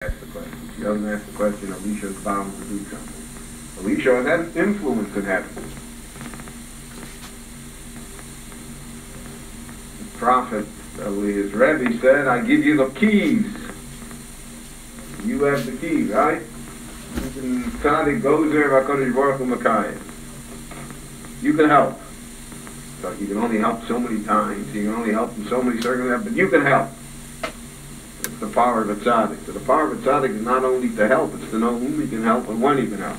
ask the question. She doesn't ask the question, Elisha is bound to do something. Elisha has influence in heaven. The prophet, his Rebbe said, I give you the keys. You have the keys, right? Tzaddik goes there, HaKadosh Baruch Hu Makayim. You can help. So you can only help so many times. You can only help in so many circumstances, but you can help. It's the power of a tzaddik. So the power of a tzaddik is not only to help, it's to know whom he can help and when he can help.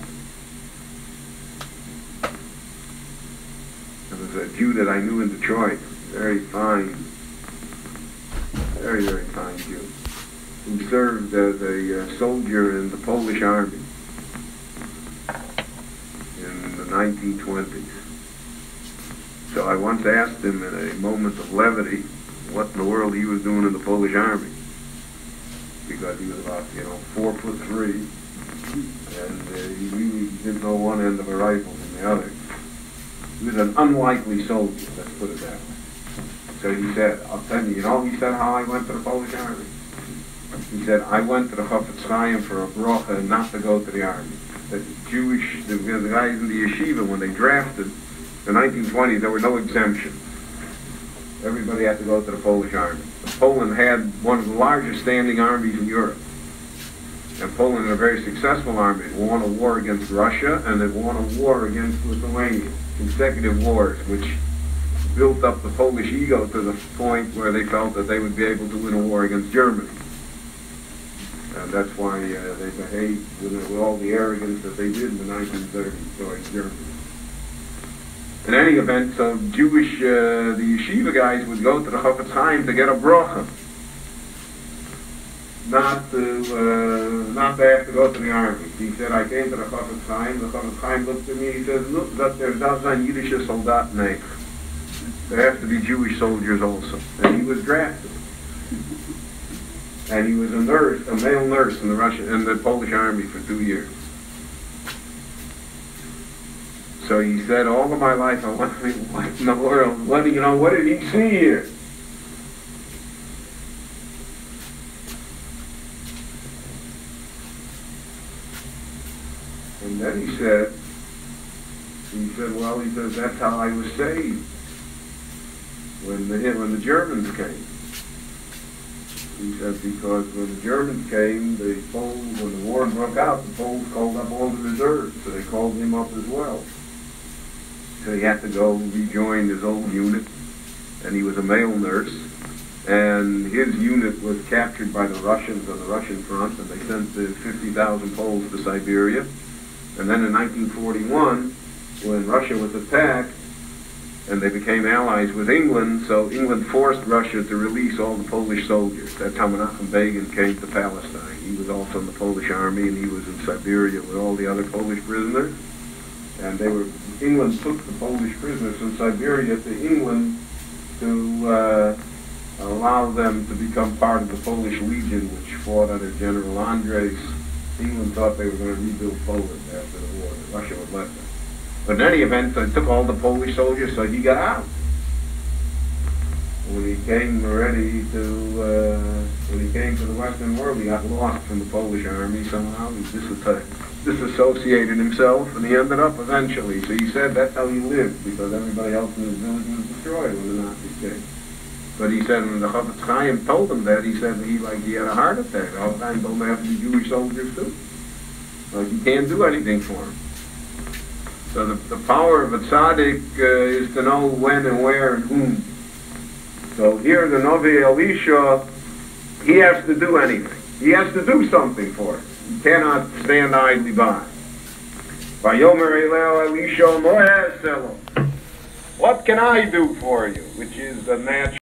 There was a Jew that I knew in Detroit, very fine, very, very fine Jew, who served as a soldier in the Polish army in the 1920s. So I once asked him in a moment of levity what in the world he was doing in the Polish army, because he was about, 4'3", and he really didn't know one end of a rifle from the other. He was an unlikely soldier, let's put it that way. So he said, I'll tell you, he said how I went to the Polish army. He said, I went to the Chafetz Chaim for a bracha and not to go to the army. The guys in the yeshiva, when they drafted, in the 1920s, there were no exemptions. Everybody had to go to the Polish army. Poland had one of the largest standing armies in Europe. And Poland had a very successful army. It won a war against Russia, and it won a war against Lithuania. Consecutive wars, which built up the Polish ego to the point where they felt that they would be able to win a war against Germany. And that's why they behaved with all the arrogance that they did in the 1930s towards Germany. In any event, so the yeshiva guys would go to the Chafetz Chaim to get a bracha. Not to have to go to the army. He said, I came to the Chafetz Chaim. The Chafetz Chaim looked at me. He says, look, there's ein Yiddische Soldat name. There have to be Jewish soldiers also. And he was drafted. And he was a nurse, a male nurse in the Polish army for 2 years. So he said, all of my life I wondered, what in the world, what did he see here? And then he said, that's how I was saved when the Germans came. He said, because when the Germans came, the Poles, when the war broke out, the Poles called up all the reserves, so they called him up as well. So he had to go rejoin his old unit, and he was a male nurse, and his unit was captured by the Russians on the Russian front, and they sent the 50,000 Poles to Siberia. And then in 1941, when Russia was attacked, and they became allies with England, so England forced Russia to release all the Polish soldiers. That's how Menachem Begin came to Palestine. He was also in the Polish army, and he was in Siberia with all the other Polish prisoners. And England took the Polish prisoners from Siberia to England to allow them to become part of the Polish Legion, which fought under General Andres. England thought they were going to rebuild Poland after the war. Russia would let them. But in any event, they took all the Polish soldiers, so he got out. When he came to the Western world, he got lost from the Polish army somehow. He disassociated himself, and he ended up eventually. So he said that's how he lived, because everybody else in his village was destroyed when the Nazis came. But he said when the Chafetz Chaim told him that, he said he had a heart attack. All the time told him they have to be Jewish soldiers too. Like you can't do anything for him. So the power of a tzaddik is to know when and where and whom. So here the Novi Elisha, he has to do anything. He has to do something for it. He cannot stand idly by. Vayomer Eleo Elisha Mo'eh Selo. What can I do for you? Which is the natural